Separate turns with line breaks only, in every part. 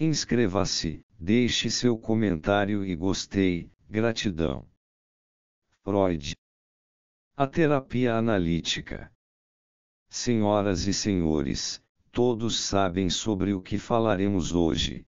Inscreva-se, deixe seu comentário e gostei, gratidão. Freud. A terapia analítica. Senhoras e senhores, todos sabem sobre o que falaremos hoje.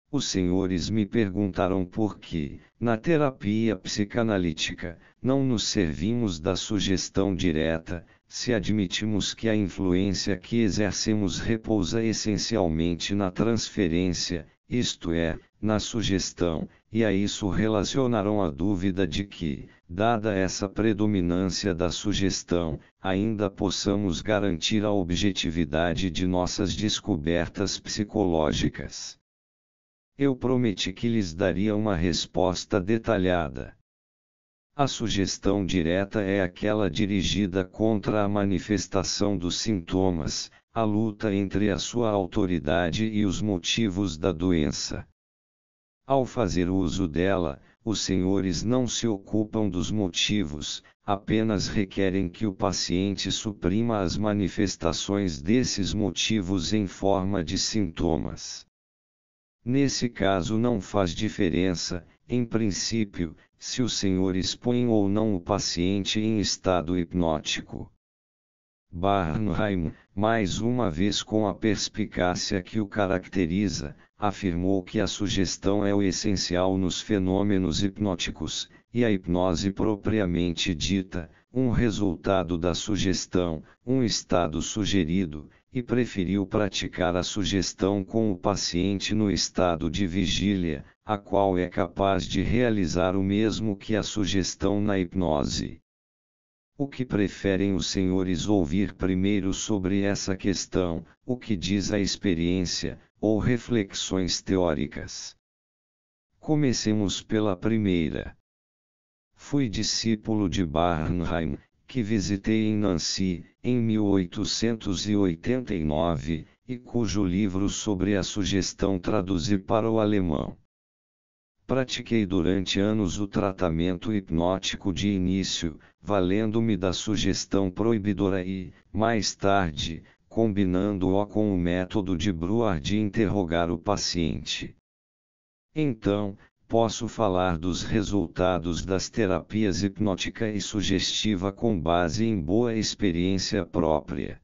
Os senhores me perguntaram por que, na terapia psicanalítica, não nos servimos da sugestão direta, se admitimos que a influência que exercemos repousa essencialmente na transferência, isto é, na sugestão, e a isso relacionaram a dúvida de que, dada essa predominância da sugestão, ainda possamos garantir a objetividade de nossas descobertas psicológicas. Eu prometi que lhes daria uma resposta detalhada. A sugestão direta é aquela dirigida contra a manifestação dos sintomas, a luta entre a sua autoridade e os motivos da doença. Ao fazer uso dela, os senhores não se ocupam dos motivos, apenas requerem que o paciente suprima as manifestações desses motivos em forma de sintomas. Nesse caso não faz diferença, em princípio, se os senhores põem ou não o paciente em estado hipnótico. Bernheim, mais uma vez com a perspicácia que o caracteriza, afirmou que a sugestão é o essencial nos fenômenos hipnóticos, e a hipnose propriamente dita, um resultado da sugestão, um estado sugerido, e preferiu praticar a sugestão com o paciente no estado de vigília, a qual é capaz de realizar o mesmo que a sugestão na hipnose. O que preferem os senhores ouvir primeiro sobre essa questão, o que diz a experiência, ou reflexões teóricas? Comecemos pela primeira. Fui discípulo de Bernheim, que visitei em Nancy, em 1889, e cujo livro sobre a sugestão traduzi para o alemão. Pratiquei durante anos o tratamento hipnótico de início, valendo-me da sugestão proibidora e, mais tarde, combinando-o com o método de Breuer de interrogar o paciente. Então, posso falar dos resultados das terapias hipnótica e sugestiva com base em boa experiência própria.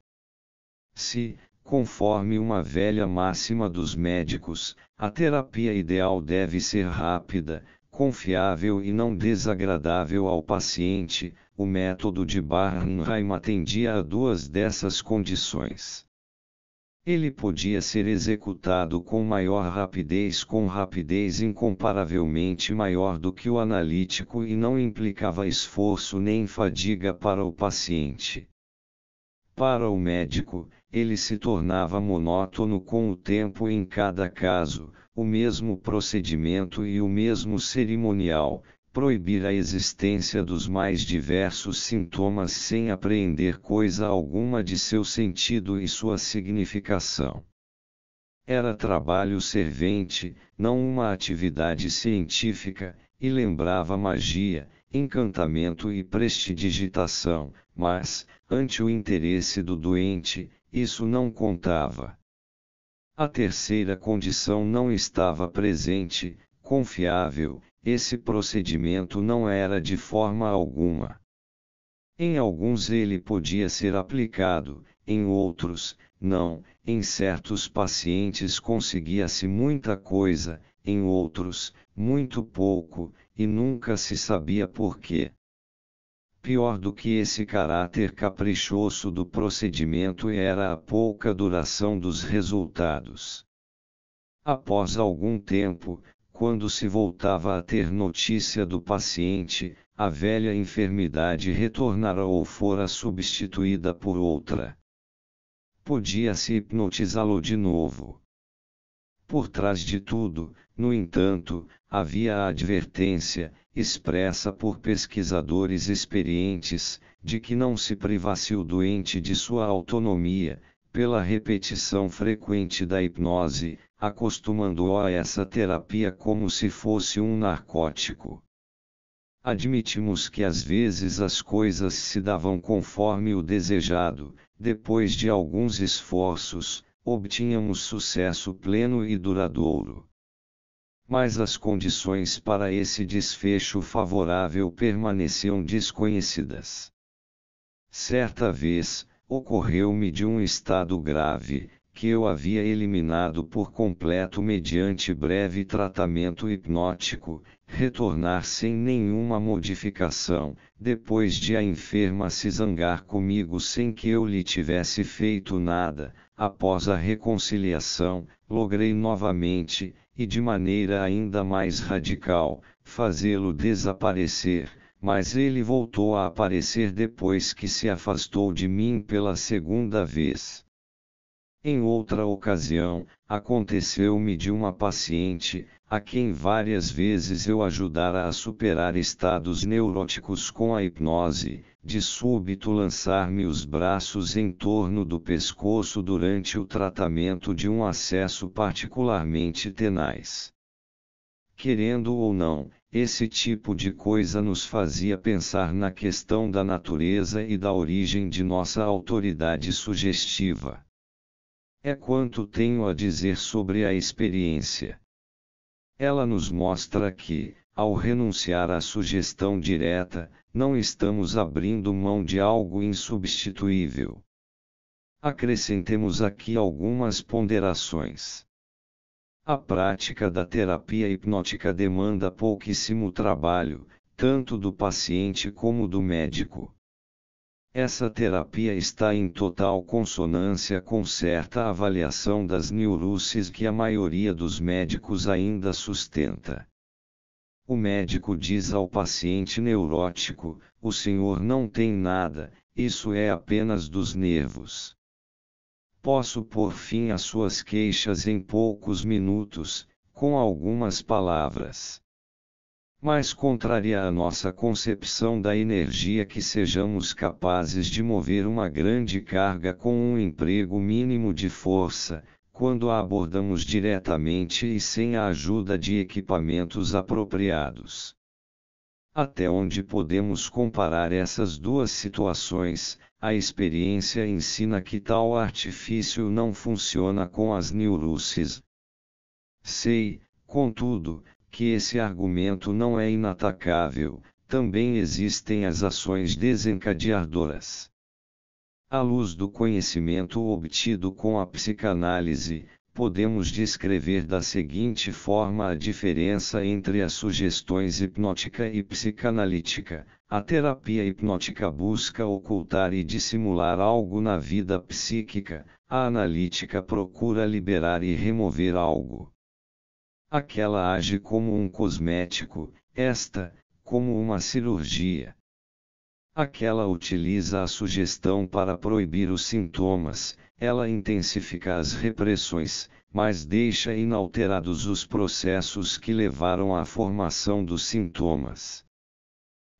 Se, conforme uma velha máxima dos médicos, a terapia ideal deve ser rápida, confiável e não desagradável ao paciente, o método de Bernheim atendia a duas dessas condições. Ele podia ser executado com rapidez incomparavelmente maior do que o analítico e não implicava esforço nem fadiga para o paciente. Para o médico, ele se tornava monótono com o tempo em cada caso, o mesmo procedimento e o mesmo cerimonial, proibir a existência dos mais diversos sintomas sem apreender coisa alguma de seu sentido e sua significação. Era trabalho servente, não uma atividade científica, e lembrava magia, encantamento e prestidigitação, mas, ante o interesse do doente, isso não contava. A terceira condição não estava presente, confiável, esse procedimento não era de forma alguma. Em alguns ele podia ser aplicado, em outros, não, em certos pacientes conseguia-se muita coisa, em outros, muito pouco, e nunca se sabia por quê. Pior do que esse caráter caprichoso do procedimento era a pouca duração dos resultados. Após algum tempo, quando se voltava a ter notícia do paciente, a velha enfermidade retornara ou fora substituída por outra. Podia-se hipnotizá-lo de novo. Por trás de tudo, no entanto, havia a advertência, expressa por pesquisadores experientes, de que não se privasse o doente de sua autonomia, pela repetição frequente da hipnose, acostumando-o a essa terapia como se fosse um narcótico. Admitimos que às vezes as coisas se davam conforme o desejado, depois de alguns esforços, obtínhamos sucesso pleno e duradouro. Mas as condições para esse desfecho favorável permaneciam desconhecidas. Certa vez, ocorreu-me de um estado grave, que eu havia eliminado por completo mediante breve tratamento hipnótico, retornar sem nenhuma modificação, depois de a enferma se zangar comigo sem que eu lhe tivesse feito nada. Após a reconciliação, logrei novamente, e de maneira ainda mais radical, fazê-lo desaparecer, mas ele voltou a aparecer depois que se afastou de mim pela segunda vez. Em outra ocasião, aconteceu-me de uma paciente, a quem várias vezes eu ajudara a superar estados neuróticos com a hipnose, de súbito lançar-me os braços em torno do pescoço durante o tratamento de um acesso particularmente tenaz. Querendo ou não, esse tipo de coisa nos fazia pensar na questão da natureza e da origem de nossa autoridade sugestiva. É quanto tenho a dizer sobre a experiência. Ela nos mostra que, ao renunciar à sugestão direta, não estamos abrindo mão de algo insubstituível. Acrescentemos aqui algumas ponderações. A prática da terapia hipnótica demanda pouquíssimo trabalho, tanto do paciente como do médico. Essa terapia está em total consonância com certa avaliação das neuroses que a maioria dos médicos ainda sustenta. O médico diz ao paciente neurótico: o senhor não tem nada, isso é apenas dos nervos. Posso pôr fim às suas queixas em poucos minutos, com algumas palavras. Mas contraria a nossa concepção da energia que sejamos capazes de mover uma grande carga com um emprego mínimo de força, quando a abordamos diretamente e sem a ajuda de equipamentos apropriados. Até onde podemos comparar essas duas situações, a experiência ensina que tal artifício não funciona com as neuroses. Sei, contudo, que esse argumento não é inatacável, também existem as ações desencadeadoras. À luz do conhecimento obtido com a psicanálise, podemos descrever da seguinte forma a diferença entre as sugestões hipnótica e psicanalítica. A terapia hipnótica busca ocultar e dissimular algo na vida psíquica, a analítica procura liberar e remover algo. Aquela age como um cosmético, esta, como uma cirurgia. Aquela utiliza a sugestão para proibir os sintomas, ela intensifica as repressões, mas deixa inalterados os processos que levaram à formação dos sintomas.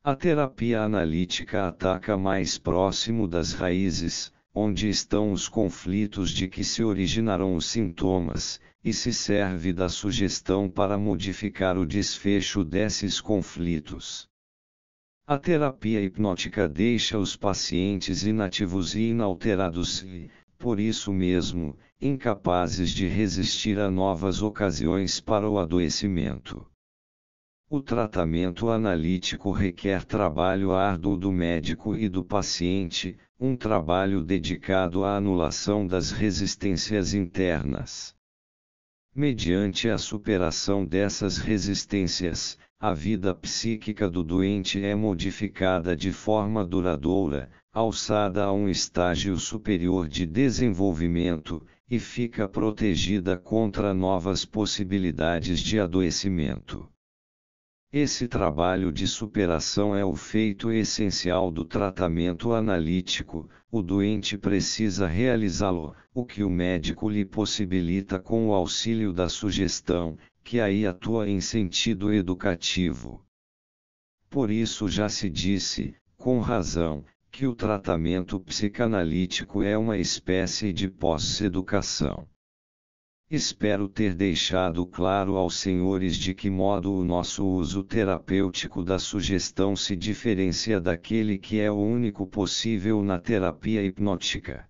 A terapia analítica ataca mais próximo das raízes, onde estão os conflitos de que se originaram os sintomas, e se serve da sugestão para modificar o desfecho desses conflitos. A terapia hipnótica deixa os pacientes inativos e inalterados e, por isso mesmo, incapazes de resistir a novas ocasiões para o adoecimento. O tratamento analítico requer trabalho árduo do médico e do paciente, um trabalho dedicado à anulação das resistências internas. Mediante a superação dessas resistências, a vida psíquica do doente é modificada de forma duradoura, alçada a um estágio superior de desenvolvimento, e fica protegida contra novas possibilidades de adoecimento. Esse trabalho de superação é o feito essencial do tratamento analítico. O doente precisa realizá-lo, o que o médico lhe possibilita com o auxílio da sugestão, que aí atua em sentido educativo. Por isso já se disse, com razão, que o tratamento psicanalítico é uma espécie de pós-educação. Espero ter deixado claro aos senhores de que modo o nosso uso terapêutico da sugestão se diferencia daquele que é o único possível na terapia hipnótica.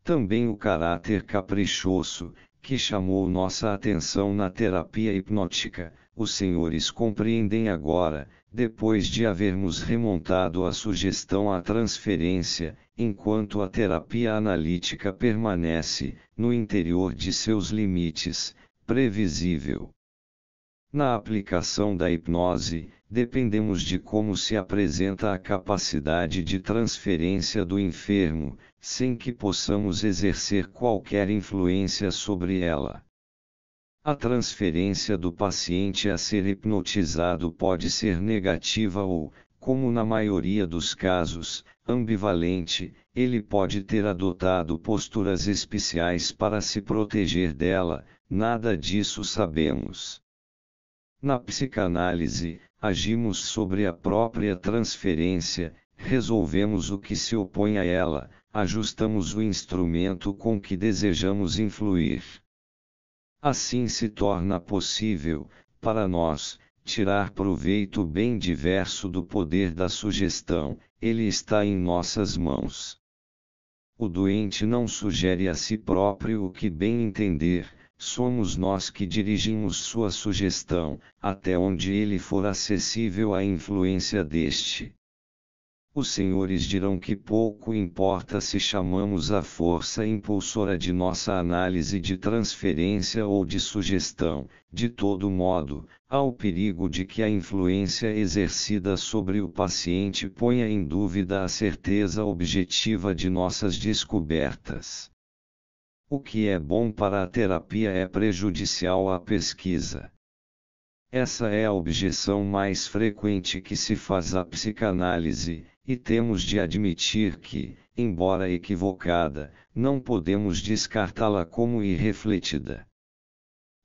Também o caráter caprichoso, que chamou nossa atenção na terapia hipnótica, os senhores compreendem agora, depois de havermos remontado a sugestão à transferência, enquanto a terapia analítica permanece, no interior de seus limites, previsível. Na aplicação da hipnose, dependemos de como se apresenta a capacidade de transferência do enfermo, sem que possamos exercer qualquer influência sobre ela. A transferência do paciente a ser hipnotizado pode ser negativa ou, como na maioria dos casos, ambivalente. Ele pode ter adotado posturas especiais para se proteger dela, nada disso sabemos. Na psicanálise, agimos sobre a própria transferência, resolvemos o que se opõe a ela, ajustamos o instrumento com que desejamos influir. Assim se torna possível, para nós, tirar proveito bem diverso do poder da sugestão, ele está em nossas mãos. O doente não sugere a si próprio o que bem entender, somos nós que dirigimos sua sugestão, até onde ele for acessível à influência deste. Os senhores dirão que pouco importa se chamamos a força impulsora de nossa análise de transferência ou de sugestão, de todo modo, há o perigo de que a influência exercida sobre o paciente ponha em dúvida a certeza objetiva de nossas descobertas. O que é bom para a terapia é prejudicial à pesquisa. Essa é a objeção mais frequente que se faz à psicanálise, e temos de admitir que, embora equivocada, não podemos descartá-la como irrefletida.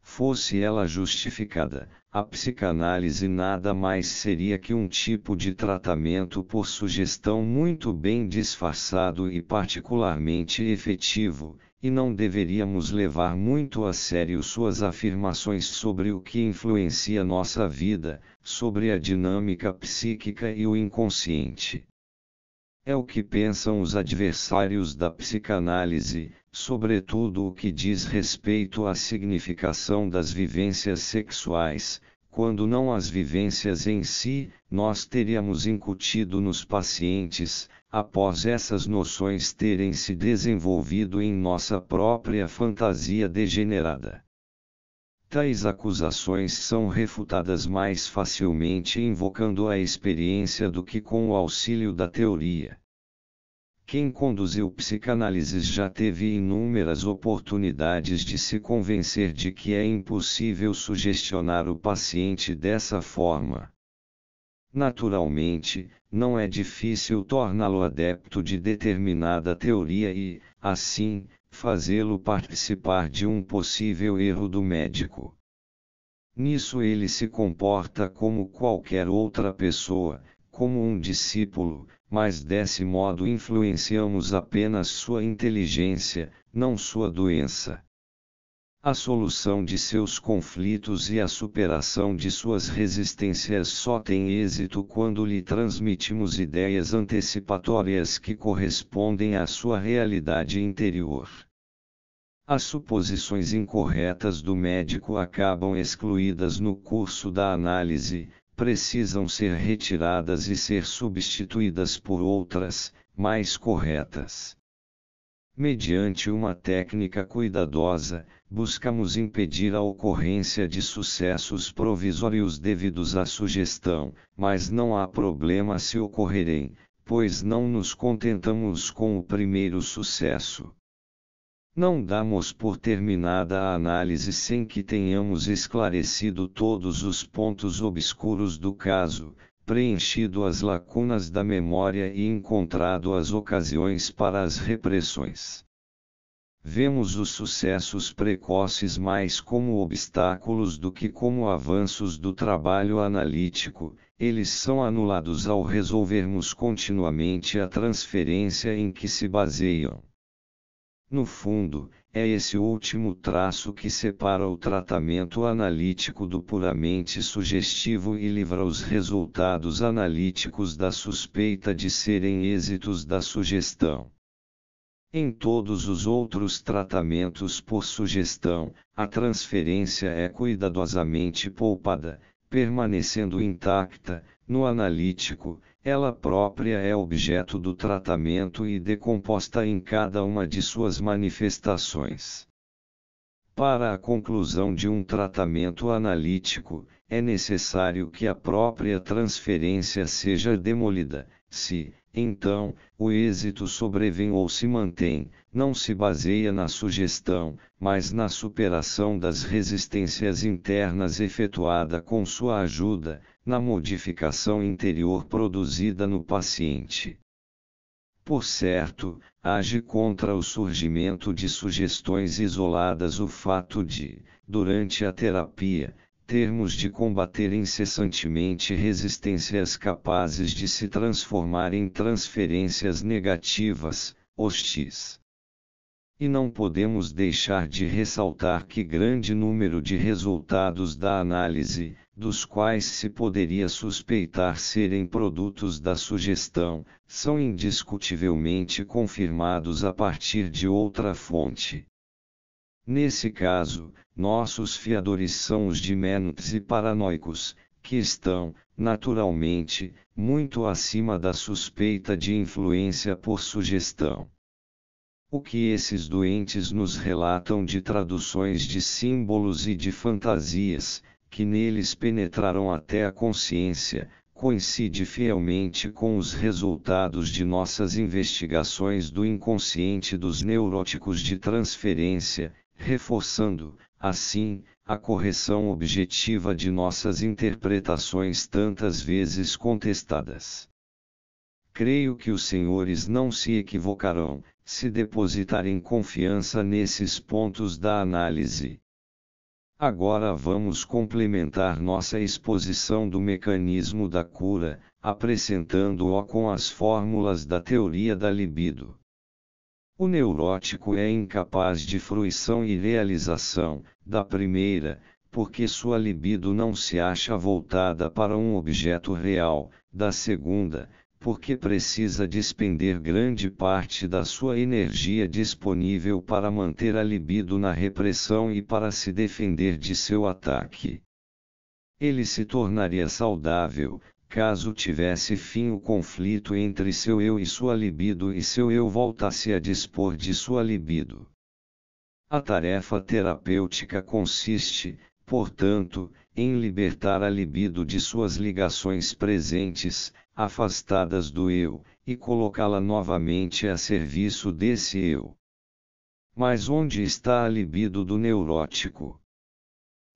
Fosse ela justificada, a psicanálise nada mais seria que um tipo de tratamento por sugestão muito bem disfarçado e particularmente efetivo, e não deveríamos levar muito a sério suas afirmações sobre o que influencia nossa vida, sobre a dinâmica psíquica e o inconsciente. É o que pensam os adversários da psicanálise, sobretudo o que diz respeito à significação das vivências sexuais, quando não as vivências em si, nós teríamos incutido nos pacientes, após essas noções terem se desenvolvido em nossa própria fantasia degenerada. Tais acusações são refutadas mais facilmente invocando a experiência do que com o auxílio da teoria. Quem conduziu psicanálises já teve inúmeras oportunidades de se convencer de que é impossível sugestionar o paciente dessa forma. Naturalmente, não é difícil torná-lo adepto de determinada teoria e, assim, fazê-lo participar de um possível erro do médico. Nisso ele se comporta como qualquer outra pessoa, como um discípulo, mas desse modo influenciamos apenas sua inteligência, não sua doença. A solução de seus conflitos e a superação de suas resistências só tem êxito quando lhe transmitimos ideias antecipatórias que correspondem à sua realidade interior. As suposições incorretas do médico acabam excluídas no curso da análise, precisam ser retiradas e ser substituídas por outras, mais corretas. Mediante uma técnica cuidadosa, buscamos impedir a ocorrência de sucessos provisórios devidos à sugestão, mas não há problema se ocorrerem, pois não nos contentamos com o primeiro sucesso. Não damos por terminada a análise sem que tenhamos esclarecido todos os pontos obscuros do caso, preenchido as lacunas da memória e encontrado as ocasiões para as repressões. Vemos os sucessos precoces mais como obstáculos do que como avanços do trabalho analítico, eles são anulados ao resolvermos continuamente a transferência em que se baseiam. No fundo, é esse último traço que separa o tratamento analítico do puramente sugestivo e livra os resultados analíticos da suspeita de serem êxitos da sugestão. Em todos os outros tratamentos por sugestão, a transferência é cuidadosamente poupada, permanecendo intacta. No analítico, ela própria é objeto do tratamento e decomposta em cada uma de suas manifestações. Para a conclusão de um tratamento analítico, é necessário que a própria transferência seja demolida. Se, então, o êxito sobrevém ou se mantém, não se baseia na sugestão, mas na superação das resistências internas efetuada com sua ajuda, na modificação interior produzida no paciente. Por certo, age contra o surgimento de sugestões isoladas o fato de, durante a terapia, termos de combater incessantemente resistências capazes de se transformar em transferências negativas, hostis. E não podemos deixar de ressaltar que grande número de resultados da análise, dos quais se poderia suspeitar serem produtos da sugestão, são indiscutivelmente confirmados a partir de outra fonte. Nesse caso, nossos fiadores são os dimentes e paranoicos, que estão, naturalmente, muito acima da suspeita de influência por sugestão. O que esses doentes nos relatam de traduções de símbolos e de fantasias, que neles penetraram até a consciência, coincide fielmente com os resultados de nossas investigações do inconsciente dos neuróticos de transferência, reforçando, assim, a correção objetiva de nossas interpretações tantas vezes contestadas. Creio que os senhores não se equivocarão, se depositarem confiança nesses pontos da análise. Agora vamos complementar nossa exposição do mecanismo da cura, apresentando-o com as fórmulas da teoria da libido. O neurótico é incapaz de fruição e realização, da primeira, porque sua libido não se acha voltada para um objeto real, da segunda, porque precisa despender grande parte da sua energia disponível para manter a libido na repressão e para se defender de seu ataque. Ele se tornaria saudável, caso tivesse fim o conflito entre seu eu e sua libido e seu eu voltasse a dispor de sua libido. A tarefa terapêutica consiste, portanto, em libertar a libido de suas ligações presentes, afastadas do eu, e colocá-la novamente a serviço desse eu. Mas onde está a libido do neurótico?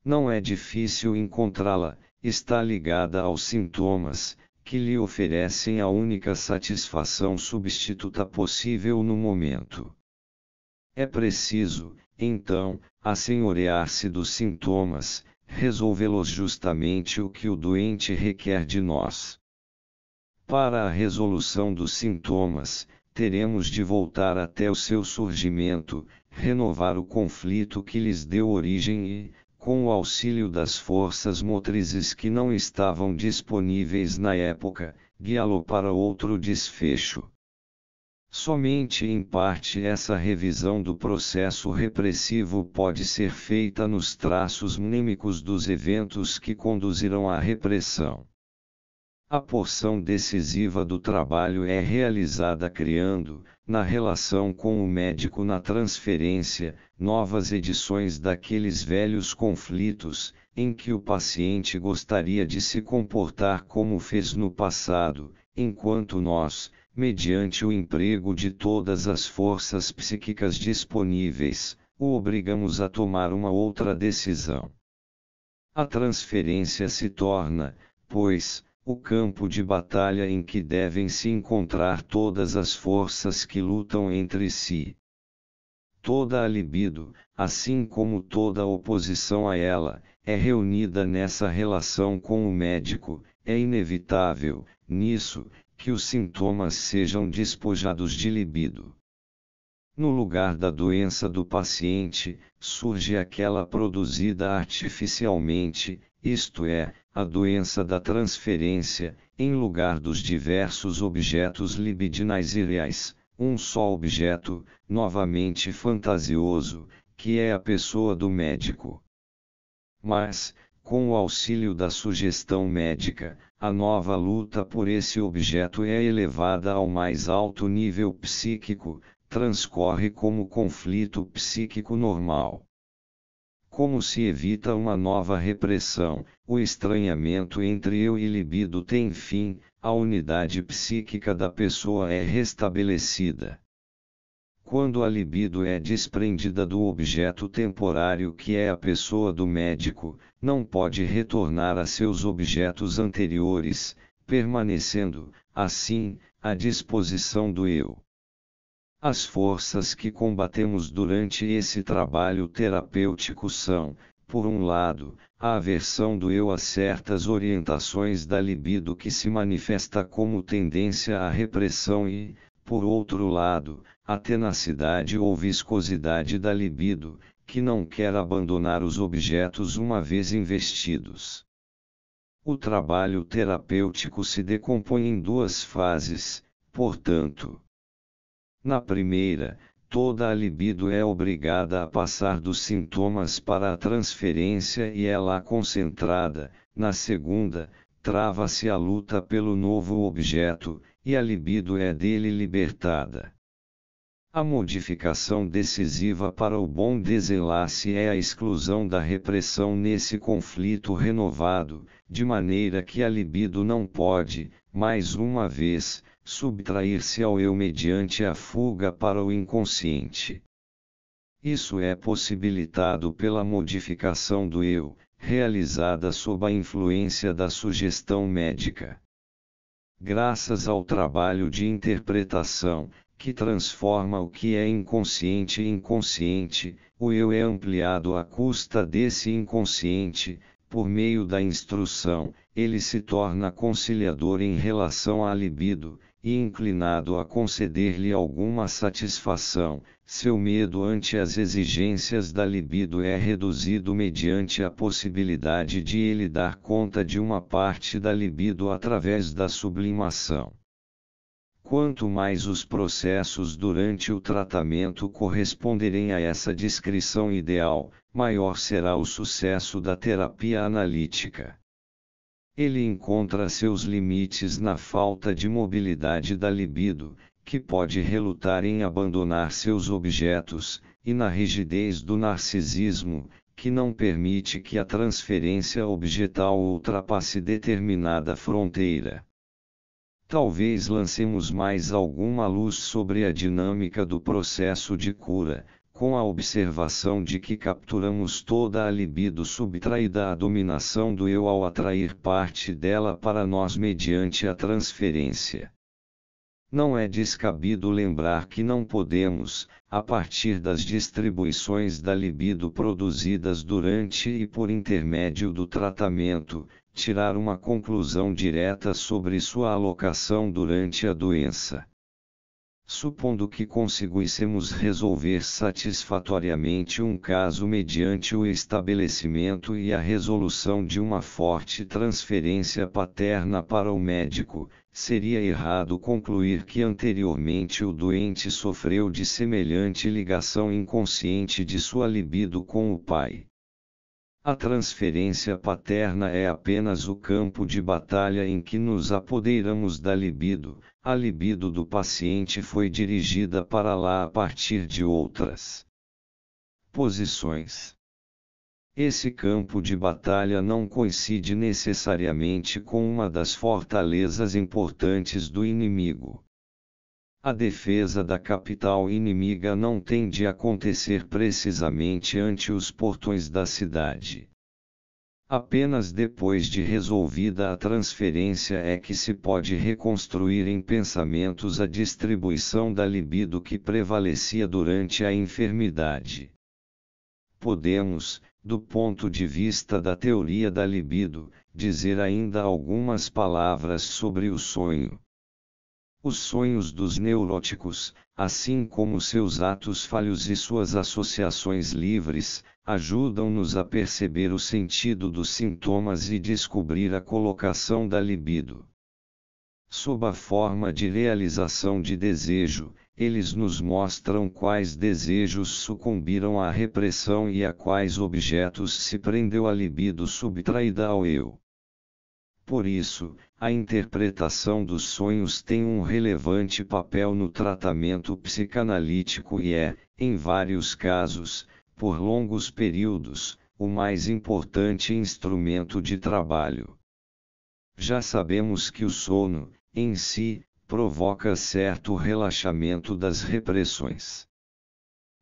Não é difícil encontrá-la, está ligada aos sintomas, que lhe oferecem a única satisfação substituta possível no momento. É preciso, então, assenhorear-se dos sintomas, resolvê-los justamente o que o doente requer de nós. Para a resolução dos sintomas, teremos de voltar até o seu surgimento, renovar o conflito que lhes deu origem e, com o auxílio das forças motrizes que não estavam disponíveis na época, guiá-lo para outro desfecho. Somente em parte essa revisão do processo repressivo pode ser feita nos traços mnêmicos dos eventos que conduzirão à repressão. A porção decisiva do trabalho é realizada criando, na relação com o médico na transferência, novas edições daqueles velhos conflitos, em que o paciente gostaria de se comportar como fez no passado, enquanto nós, mediante o emprego de todas as forças psíquicas disponíveis, o obrigamos a tomar uma outra decisão. A transferência se torna, pois, o campo de batalha em que devem se encontrar todas as forças que lutam entre si. Toda a libido, assim como toda a oposição a ela, é reunida nessa relação com o médico. É inevitável, nisso, que os sintomas sejam despojados de libido. No lugar da doença do paciente, surge aquela produzida artificialmente, isto é, a doença da transferência, em lugar dos diversos objetos libidinais e reais, um só objeto, novamente fantasioso, que é a pessoa do médico. Mas, com o auxílio da sugestão médica, a nova luta por esse objeto é elevada ao mais alto nível psíquico, transcorre como conflito psíquico normal. Como se evita uma nova repressão, o estranhamento entre eu e libido tem fim, a unidade psíquica da pessoa é restabelecida. Quando a libido é desprendida do objeto temporário que é a pessoa do médico, não pode retornar a seus objetos anteriores, permanecendo, assim, à disposição do eu. As forças que combatemos durante esse trabalho terapêutico são, por um lado, a aversão do eu a certas orientações da libido que se manifesta como tendência à repressão e, por outro lado, a tenacidade ou viscosidade da libido, que não quer abandonar os objetos uma vez investidos. O trabalho terapêutico se decompõe em duas fases, portanto. Na primeira, toda a libido é obrigada a passar dos sintomas para a transferência e é lá concentrada. Na segunda, trava-se a luta pelo novo objeto, e a libido é dele libertada. A modificação decisiva para o bom desenlace é a exclusão da repressão nesse conflito renovado, de maneira que a libido não pode, mais uma vez, subtrair-se ao eu mediante a fuga para o inconsciente. Isso é possibilitado pela modificação do eu, realizada sob a influência da sugestão médica. Graças ao trabalho de interpretação, que transforma o que é inconsciente em consciente, o eu é ampliado à custa desse inconsciente. Por meio da instrução, ele se torna conciliador em relação à libido, e inclinado a conceder-lhe alguma satisfação. Seu medo ante as exigências da libido é reduzido mediante a possibilidade de ele dar conta de uma parte da libido através da sublimação. Quanto mais os processos durante o tratamento corresponderem a essa descrição ideal, maior será o sucesso da terapia analítica. Ele encontra seus limites na falta de mobilidade da libido, que pode relutar em abandonar seus objetos, e na rigidez do narcisismo, que não permite que a transferência objetal ultrapasse determinada fronteira. Talvez lancemos mais alguma luz sobre a dinâmica do processo de cura, com a observação de que capturamos toda a libido subtraída à dominação do eu ao atrair parte dela para nós mediante a transferência. Não é descabido lembrar que não podemos, a partir das distribuições da libido produzidas durante e por intermédio do tratamento, tirar uma conclusão direta sobre sua alocação durante a doença. Supondo que conseguíssemos resolver satisfatoriamente um caso mediante o estabelecimento e a resolução de uma forte transferência paterna para o médico, seria errado concluir que anteriormente o doente sofreu de semelhante ligação inconsciente de sua libido com o pai. A transferência paterna é apenas o campo de batalha em que nos apoderamos da libido. A libido do paciente foi dirigida para lá a partir de outras posições. Esse campo de batalha não coincide necessariamente com uma das fortalezas importantes do inimigo. A defesa da capital inimiga não tem de acontecer precisamente ante os portões da cidade. Apenas depois de resolvida a transferência é que se pode reconstruir em pensamentos a distribuição da libido que prevalecia durante a enfermidade. Podemos, do ponto de vista da teoria da libido, dizer ainda algumas palavras sobre o sonho. Os sonhos dos neuróticos, assim como seus atos falhos e suas associações livres, ajudam-nos a perceber o sentido dos sintomas e descobrir a colocação da libido. Sob a forma de realização de desejo, eles nos mostram quais desejos sucumbiram à repressão e a quais objetos se prendeu a libido subtraída ao eu. Por isso, a interpretação dos sonhos tem um relevante papel no tratamento psicanalítico e é, em vários casos, por longos períodos, o mais importante instrumento de trabalho. Já sabemos que o sono, em si, provoca certo relaxamento das repressões.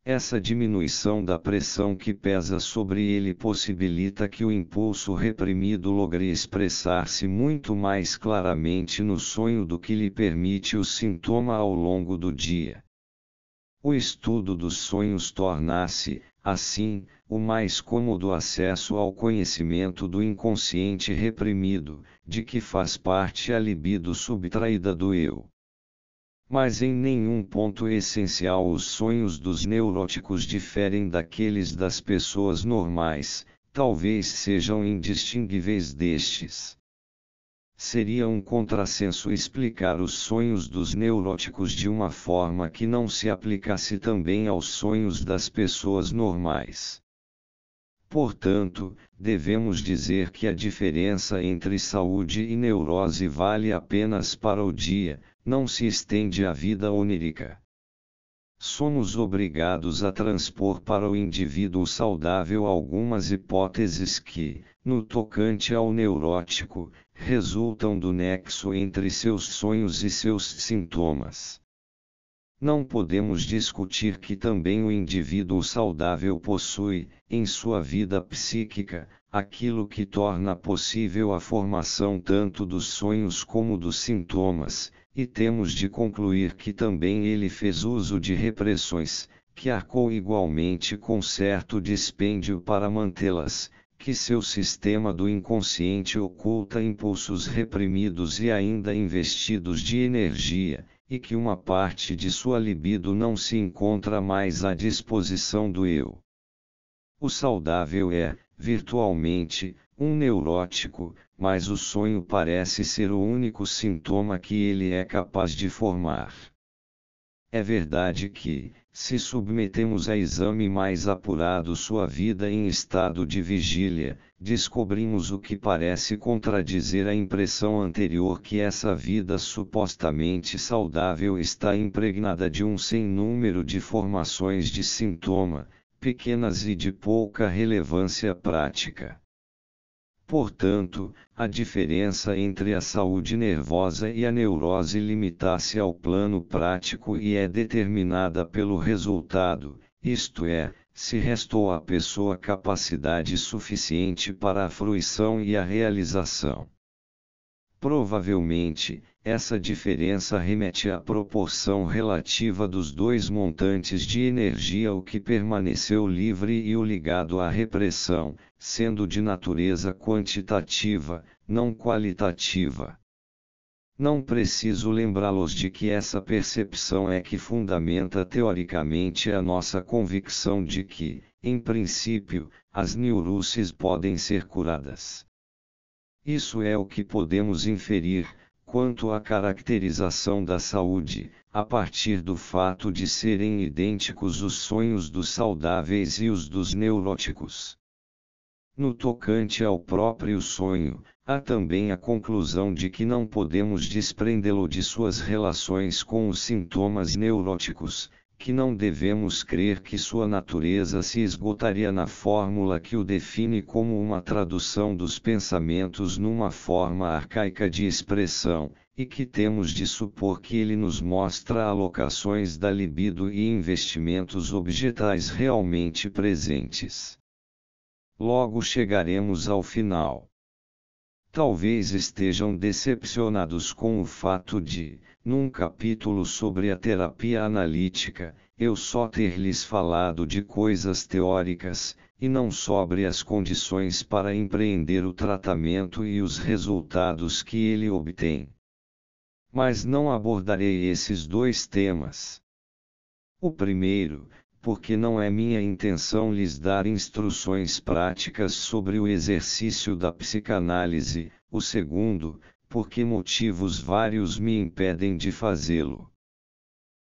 Essa diminuição da pressão que pesa sobre ele possibilita que o impulso reprimido logre expressar-se muito mais claramente no sonho do que lhe permite o sintoma ao longo do dia. O estudo dos sonhos torna-se, assim, o mais cômodo acesso ao conhecimento do inconsciente reprimido, de que faz parte a libido subtraída do eu. Mas em nenhum ponto essencial os sonhos dos neuróticos diferem daqueles das pessoas normais, talvez sejam indistinguíveis destes. Seria um contrassenso explicar os sonhos dos neuróticos de uma forma que não se aplicasse também aos sonhos das pessoas normais. Portanto, devemos dizer que a diferença entre saúde e neurose vale apenas para o dia, não se estende à vida onírica. Somos obrigados a transpor para o indivíduo saudável algumas hipóteses que, no tocante ao neurótico, resultam do nexo entre seus sonhos e seus sintomas. Não podemos discutir que também o indivíduo saudável possui, em sua vida psíquica, aquilo que torna possível a formação tanto dos sonhos como dos sintomas, e temos de concluir que também ele fez uso de repressões, que arcou igualmente com certo dispêndio para mantê-las, que seu sistema do inconsciente oculta impulsos reprimidos e ainda investidos de energia, e que uma parte de sua libido não se encontra mais à disposição do eu. O saudável é, virtualmente, um neurótico, mas o sonho parece ser o único sintoma que ele é capaz de formar. É verdade que, se submetemos a exame mais apurado sua vida em estado de vigília, descobrimos o que parece contradizer a impressão anterior que essa vida supostamente saudável está impregnada de um sem número de formações de sintoma, pequenas e de pouca relevância prática. Portanto, a diferença entre a saúde nervosa e a neurose limita-se ao plano prático e é determinada pelo resultado, isto é, se restou à pessoa capacidade suficiente para a fruição e a realização. Provavelmente, essa diferença remete à proporção relativa dos dois montantes de energia, o que permaneceu livre e o ligado à repressão, sendo de natureza quantitativa, não qualitativa. Não preciso lembrá-los de que essa percepção é que fundamenta teoricamente a nossa convicção de que, em princípio, as neuroses podem ser curadas. Isso é o que podemos inferir, quanto à caracterização da saúde, a partir do fato de serem idênticos os sonhos dos saudáveis e os dos neuróticos. No tocante ao próprio sonho, há também a conclusão de que não podemos desprendê-lo de suas relações com os sintomas neuróticos, que não devemos crer que sua natureza se esgotaria na fórmula que o define como uma tradução dos pensamentos numa forma arcaica de expressão, e que temos de supor que ele nos mostra alocações da libido e investimentos objetais realmente presentes. Logo chegaremos ao final. Talvez estejam decepcionados com o fato de, num capítulo sobre a terapia analítica, eu só ter lhes falado de coisas teóricas, e não sobre as condições para empreender o tratamento e os resultados que ele obtém. Mas não abordarei esses dois temas. O primeiro, porque não é minha intenção lhes dar instruções práticas sobre o exercício da psicanálise, o segundo, porque motivos vários me impedem de fazê-lo.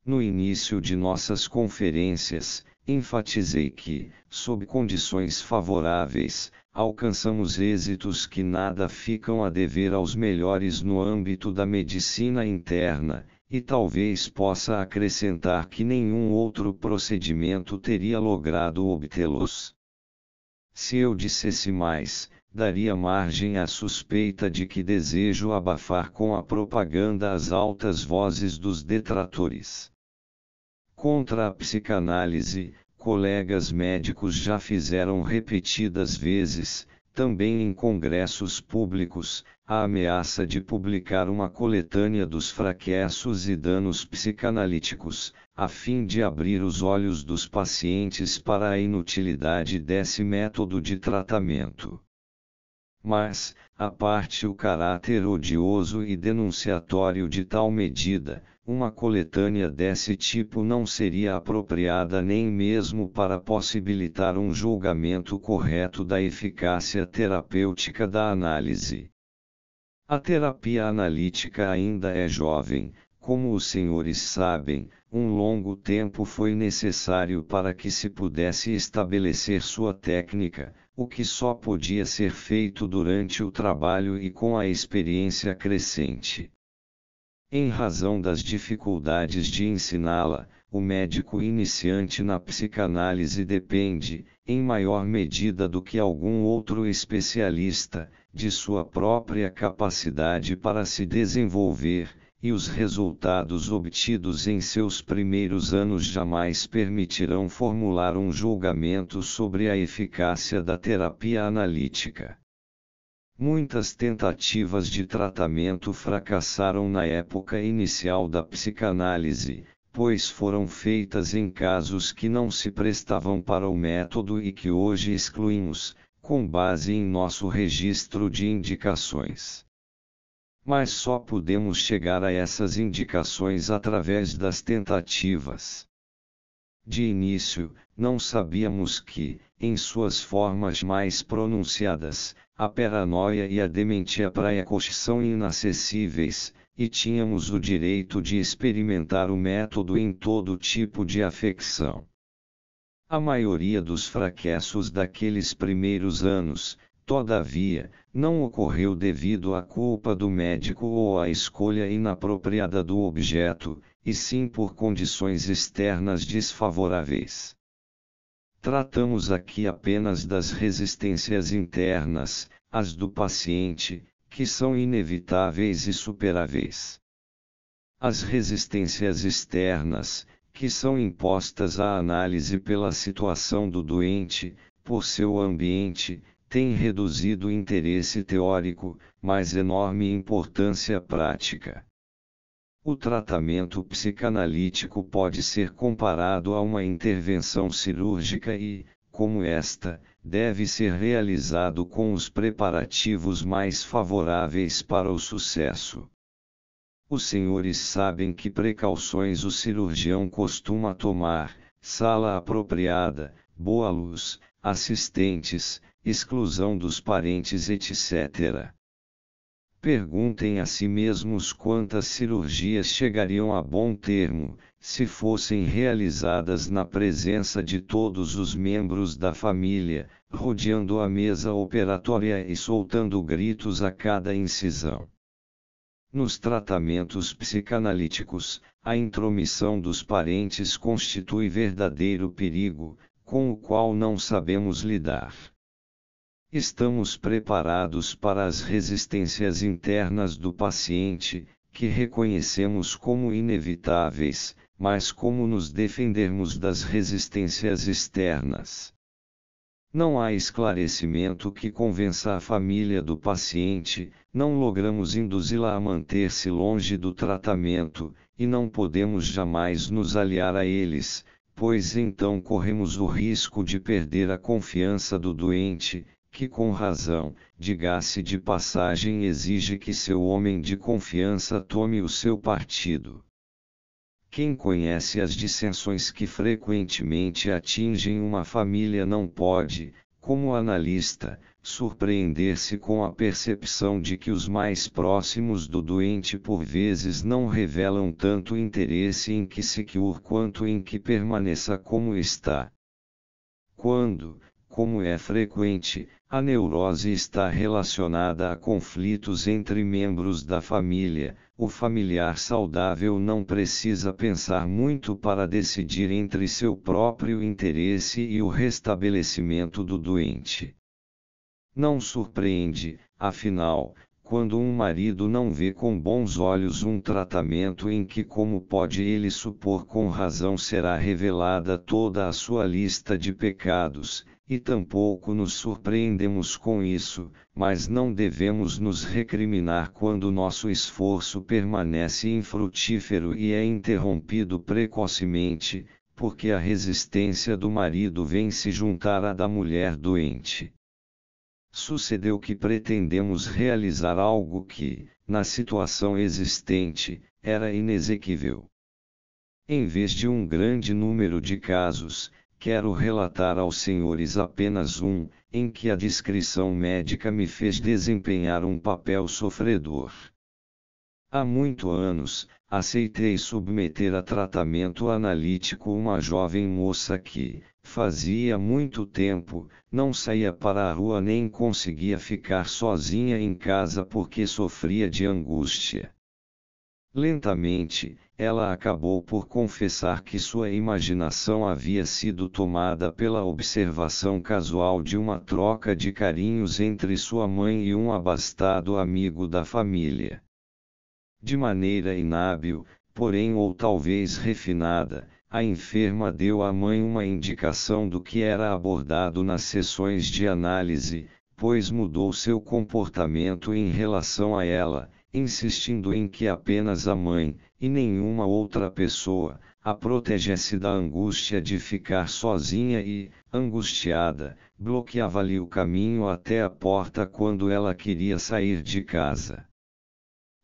No início de nossas conferências, enfatizei que, sob condições favoráveis, alcançamos êxitos que nada ficam a dever aos melhores no âmbito da medicina interna, e talvez possa acrescentar que nenhum outro procedimento teria logrado obtê-los. Se eu dissesse mais, daria margem à suspeita de que desejo abafar com a propaganda as altas vozes dos detratores. Contra a psicanálise, colegas médicos já fizeram repetidas vezes, também em congressos públicos, a ameaça de publicar uma coletânea dos fracassos e danos psicanalíticos, a fim de abrir os olhos dos pacientes para a inutilidade desse método de tratamento. Mas, à parte o caráter odioso e denunciatório de tal medida, uma coletânea desse tipo não seria apropriada nem mesmo para possibilitar um julgamento correto da eficácia terapêutica da análise. A terapia analítica ainda é jovem, como os senhores sabem, um longo tempo foi necessário para que se pudesse estabelecer sua técnica, o que só podia ser feito durante o trabalho e com a experiência crescente. Em razão das dificuldades de ensiná-la, o médico iniciante na psicanálise depende, em maior medida do que algum outro especialista, de sua própria capacidade para se desenvolver, e os resultados obtidos em seus primeiros anos jamais permitirão formular um julgamento sobre a eficácia da terapia analítica. Muitas tentativas de tratamento fracassaram na época inicial da psicanálise, pois foram feitas em casos que não se prestavam para o método e que hoje excluímos, com base em nosso registro de indicações. Mas só podemos chegar a essas indicações através das tentativas. De início, não sabíamos que, em suas formas mais pronunciadas, a paranoia e a dementia praecoce são inacessíveis, e tínhamos o direito de experimentar o método em todo tipo de afecção. A maioria dos fracassos daqueles primeiros anos, todavia, não ocorreu devido à culpa do médico ou à escolha inapropriada do objeto, e sim por condições externas desfavoráveis. Tratamos aqui apenas das resistências internas, as do paciente, que são inevitáveis e superáveis. As resistências externas, que são impostas à análise pela situação do doente, por seu ambiente, têm reduzido interesse teórico, mas enorme importância prática. O tratamento psicanalítico pode ser comparado a uma intervenção cirúrgica e, como esta, deve ser realizado com os preparativos mais favoráveis para o sucesso. Os senhores sabem que precauções o cirurgião costuma tomar: sala apropriada, boa luz, assistentes, exclusão dos parentes, etc. Perguntem a si mesmos quantas cirurgias chegariam a bom termo, se fossem realizadas na presença de todos os membros da família, rodeando a mesa operatória e soltando gritos a cada incisão. Nos tratamentos psicanalíticos, a intromissão dos parentes constitui verdadeiro perigo, com o qual não sabemos lidar. Estamos preparados para as resistências internas do paciente, que reconhecemos como inevitáveis, mas como nos defendermos das resistências externas? Não há esclarecimento que convença a família do paciente, não logramos induzi-la a manter-se longe do tratamento, e não podemos jamais nos aliar a eles, pois então corremos o risco de perder a confiança do doente, que com razão, diga-se de passagem, exige que seu homem de confiança tome o seu partido. Quem conhece as dissensões que frequentemente atingem uma família não pode, como analista, surpreender-se com a percepção de que os mais próximos do doente por vezes não revelam tanto interesse em que se cure quanto em que permaneça como está. Quando, como é frequente, a neurose está relacionada a conflitos entre membros da família, o familiar saudável não precisa pensar muito para decidir entre seu próprio interesse e o restabelecimento do doente. Não surpreende, afinal, quando um marido não vê com bons olhos um tratamento em que, como pode ele supor, com razão será revelada toda a sua lista de pecados, e tampouco nos surpreendemos com isso, mas não devemos nos recriminar quando nosso esforço permanece infrutífero e é interrompido precocemente, porque a resistência do marido vem se juntar à da mulher doente. Sucedeu que pretendemos realizar algo que, na situação existente, era inexequível. Em vez de um grande número de casos, quero relatar aos senhores apenas um, em que a discrição médica me fez desempenhar um papel sofredor. Há muitos anos, aceitei submeter a tratamento analítico uma jovem moça que, fazia muito tempo, não saía para a rua nem conseguia ficar sozinha em casa porque sofria de angústia. Lentamente, ela acabou por confessar que sua imaginação havia sido tomada pela observação casual de uma troca de carinhos entre sua mãe e um abastado amigo da família. De maneira inábil, porém ou talvez refinada, a enferma deu à mãe uma indicação do que era abordado nas sessões de análise, pois mudou seu comportamento em relação a ela, insistindo em que apenas a mãe, e nenhuma outra pessoa, a protegesse da angústia de ficar sozinha e, angustiada, bloqueava-lhe o caminho até a porta quando ela queria sair de casa.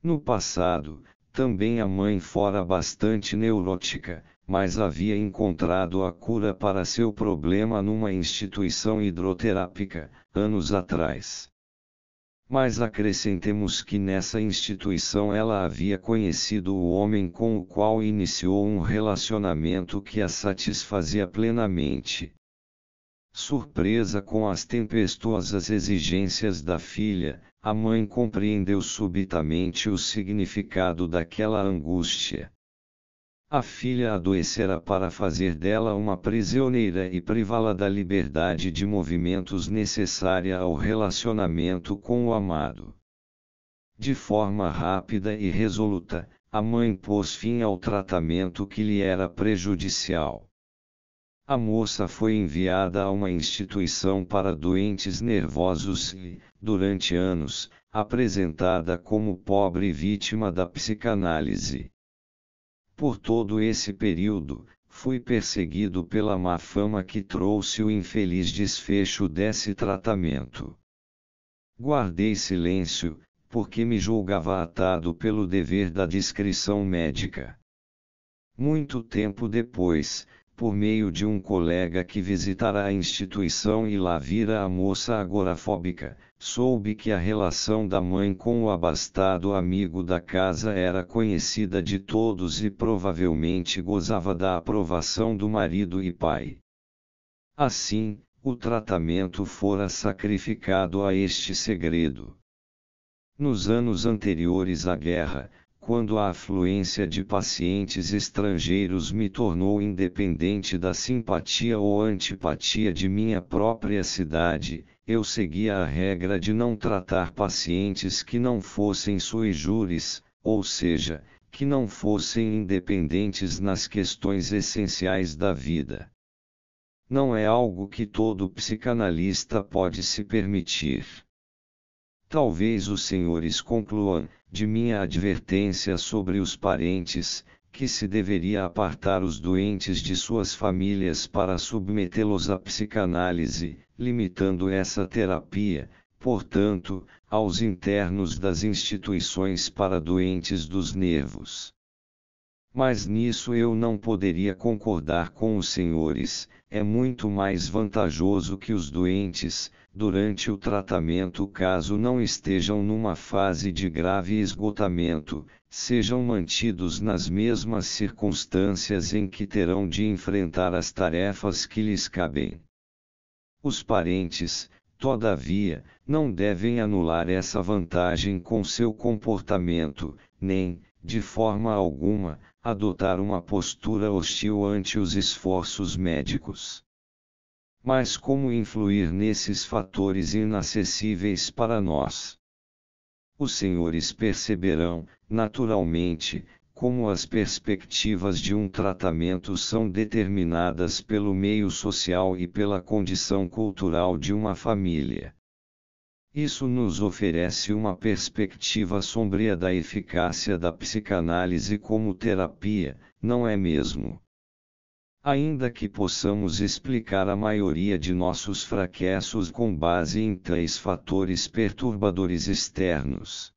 No passado, também a mãe fora bastante neurótica, mas havia encontrado a cura para seu problema numa instituição hidroterápica, anos atrás. Mas acrescentemos que nessa instituição ela havia conhecido o homem com o qual iniciou um relacionamento que a satisfazia plenamente. Surpresa com as tempestuosas exigências da filha, a mãe compreendeu subitamente o significado daquela angústia. A filha adoecera para fazer dela uma prisioneira e privá-la da liberdade de movimentos necessária ao relacionamento com o amado. De forma rápida e resoluta, a mãe pôs fim ao tratamento que lhe era prejudicial. A moça foi enviada a uma instituição para doentes nervosos e, durante anos, apresentada como pobre vítima da psicanálise. Por todo esse período, fui perseguido pela má fama que trouxe o infeliz desfecho desse tratamento. Guardei silêncio, porque me julgava atado pelo dever da discrição médica. Muito tempo depois, por meio de um colega que visitara a instituição e lá vira a moça agorafóbica, soube que a relação da mãe com o abastado amigo da casa era conhecida de todos e provavelmente gozava da aprovação do marido e pai. Assim, o tratamento fora sacrificado a este segredo. Nos anos anteriores à guerra, quando a afluência de pacientes estrangeiros me tornou independente da simpatia ou antipatia de minha própria cidade, eu seguia a regra de não tratar pacientes que não fossem sui juris, ou seja, que não fossem independentes nas questões essenciais da vida. Não é algo que todo psicanalista pode se permitir. Talvez os senhores concluam, de minha advertência sobre os parentes, que se deveria apartar os doentes de suas famílias para submetê-los à psicanálise, limitando essa terapia, portanto, aos internos das instituições para doentes dos nervos. Mas nisso eu não poderia concordar com os senhores. É muito mais vantajoso que os doentes, durante o tratamento, caso não estejam numa fase de grave esgotamento, sejam mantidos nas mesmas circunstâncias em que terão de enfrentar as tarefas que lhes cabem. Os parentes, todavia, não devem anular essa vantagem com seu comportamento, nem, de forma alguma, adotar uma postura hostil ante os esforços médicos. Mas como influir nesses fatores inacessíveis para nós? Os senhores perceberão, naturalmente, como as perspectivas de um tratamento são determinadas pelo meio social e pela condição cultural de uma família. Isso nos oferece uma perspectiva sombria da eficácia da psicanálise como terapia, não é mesmo? Ainda que possamos explicar a maioria de nossos fracassos com base em 3 fatores perturbadores externos.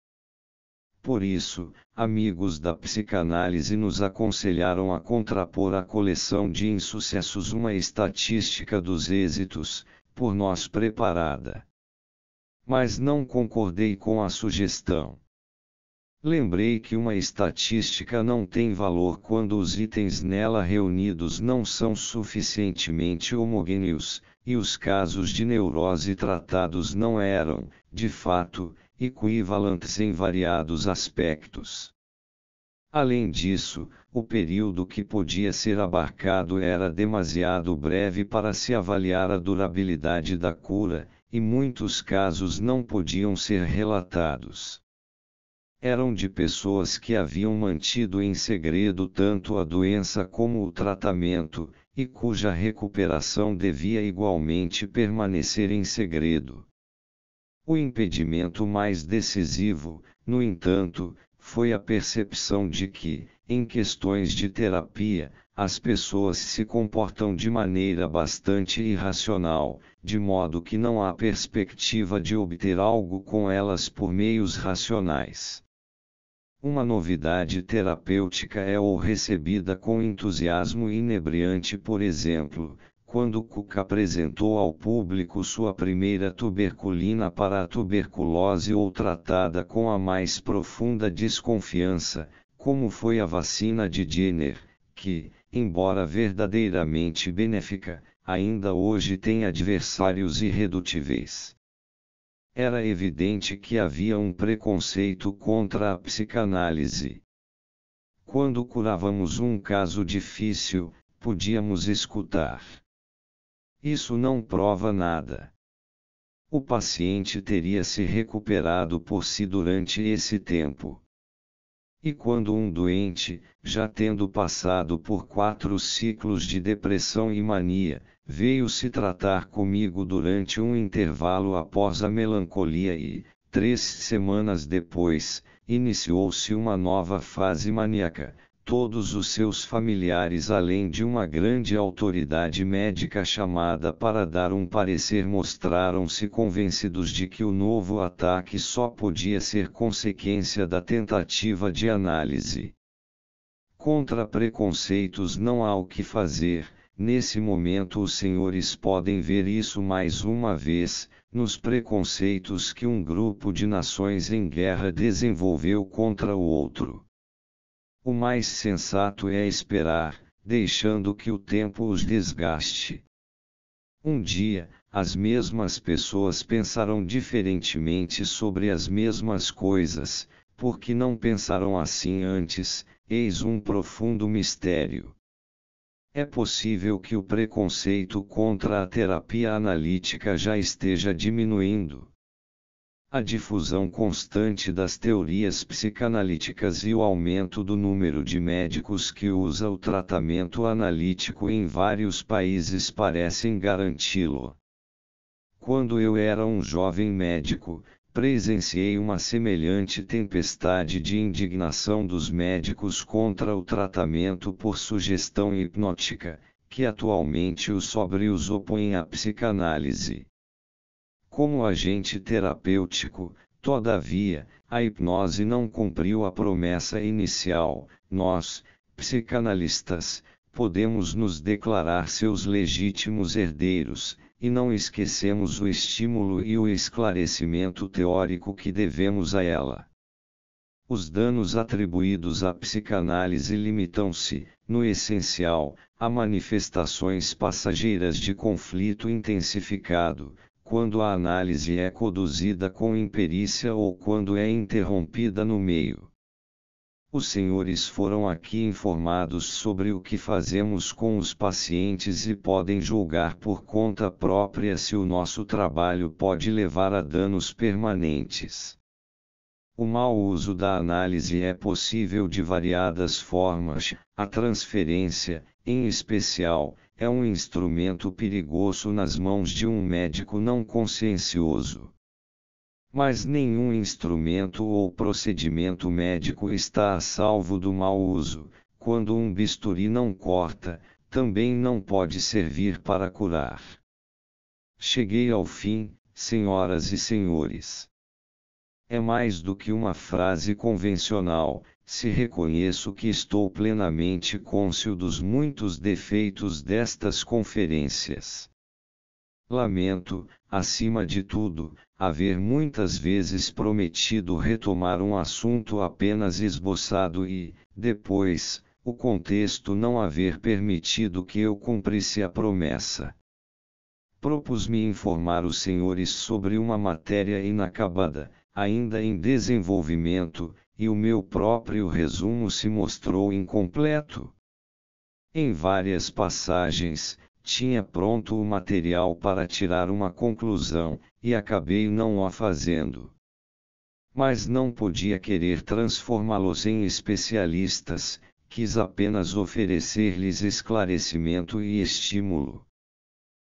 Por isso, amigos da psicanálise nos aconselharam a contrapor à coleção de insucessos uma estatística dos êxitos, por nós preparada. Mas não concordei com a sugestão. Lembrei que uma estatística não tem valor quando os itens nela reunidos não são suficientemente homogêneos, e os casos de neurose tratados não eram, de fato, equivalentes em variados aspectos. Além disso, o período que podia ser abarcado era demasiado breve para se avaliar a durabilidade da cura, e muitos casos não podiam ser relatados. Eram de pessoas que haviam mantido em segredo tanto a doença como o tratamento, e cuja recuperação devia igualmente permanecer em segredo. O impedimento mais decisivo, no entanto, foi a percepção de que, em questões de terapia, as pessoas se comportam de maneira bastante irracional, de modo que não há perspectiva de obter algo com elas por meios racionais. Uma novidade terapêutica é ou recebida com entusiasmo inebriante, por exemplo, quando Cook apresentou ao público sua primeira tuberculina para a tuberculose, ou tratada com a mais profunda desconfiança, como foi a vacina de Jenner, que, embora verdadeiramente benéfica, ainda hoje tem adversários irredutíveis. Era evidente que havia um preconceito contra a psicanálise. Quando curávamos um caso difícil, podíamos escutar: "Isso não prova nada. O paciente teria se recuperado por si durante esse tempo." E quando um doente, já tendo passado por 4 ciclos de depressão e mania, veio se tratar comigo durante um intervalo após a melancolia e, 3 semanas depois, iniciou-se uma nova fase maníaca, todos os seus familiares, além de uma grande autoridade médica chamada para dar um parecer, mostraram-se convencidos de que o novo ataque só podia ser consequência da tentativa de análise. Contra preconceitos não há o que fazer. Nesse momento os senhores podem ver isso mais uma vez, nos preconceitos que um grupo de nações em guerra desenvolveu contra o outro. O mais sensato é esperar, deixando que o tempo os desgaste. Um dia, as mesmas pessoas pensarão diferentemente sobre as mesmas coisas, porque não pensaram assim antes. Eis um profundo mistério. É possível que o preconceito contra a terapia analítica já esteja diminuindo. A difusão constante das teorias psicanalíticas e o aumento do número de médicos que usa o tratamento analítico em vários países parecem garanti-lo. Quando eu era um jovem médico, presenciei uma semelhante tempestade de indignação dos médicos contra o tratamento por sugestão hipnótica, que atualmente os sóbrios opõem à psicanálise. Como agente terapêutico, todavia, a hipnose não cumpriu a promessa inicial. Nós, psicanalistas, podemos nos declarar seus legítimos herdeiros, e não esquecemos o estímulo e o esclarecimento teórico que devemos a ela. Os danos atribuídos à psicanálise limitam-se, no essencial, a manifestações passageiras de conflito intensificado, quando a análise é conduzida com imperícia ou quando é interrompida no meio. Os senhores foram aqui informados sobre o que fazemos com os pacientes e podem julgar por conta própria se o nosso trabalho pode levar a danos permanentes. O mau uso da análise é possível de variadas formas. A transferência, em especial, é um instrumento perigoso nas mãos de um médico não consciencioso. Mas nenhum instrumento ou procedimento médico está a salvo do mau uso. Quando um bisturi não corta, também não pode servir para curar. Cheguei ao fim, senhoras e senhores. É mais do que uma frase convencional, se reconheço que estou plenamente cônscio dos muitos defeitos destas conferências. Lamento, acima de tudo, haver muitas vezes prometido retomar um assunto apenas esboçado e, depois, o contexto não haver permitido que eu cumprisse a promessa. Propus-me informar os senhores sobre uma matéria inacabada, ainda em desenvolvimento, e o meu próprio resumo se mostrou incompleto. Em várias passagens, tinha pronto o material para tirar uma conclusão, e acabei não a fazendo. Mas não podia querer transformá-los em especialistas, quis apenas oferecer-lhes esclarecimento e estímulo.